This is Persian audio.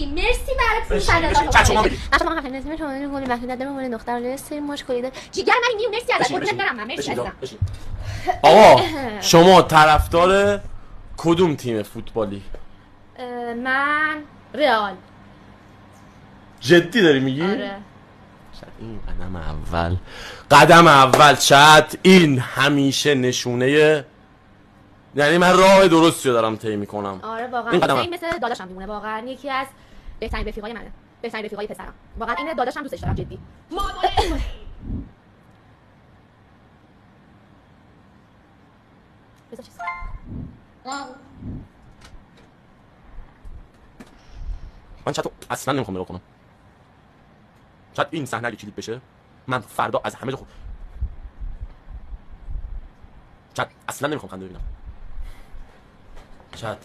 مرسی برای پول چت شما بگید. شما هم نظم شما رو گلی وقتی دادم مول دختر رو سری مشکلی داره جیگر من میگم مرسی ازت قربونت برم. من مرسی ازت. آقا شما طرفدار کدوم تیم فوتبالی؟ من رئال. جدی داری میگی؟ آره. این قدم اول چت این همیشه نشونه، یعنی من راه درستی رو دارم طی میکنم. آره واقعا این مثل داداشم میمونه، واقعا یکی از بهترین رفیقای منه، بهترین رفیقای پسرم. واقعا این داداشم دوستش دارم جدی. من چطور اصلا نمیخوام نگاه کنم. شاید این صحنه اگه کلیپ بشه من فردا از همه جا شاید اصلا نمیخوام خنده ببینم. شاید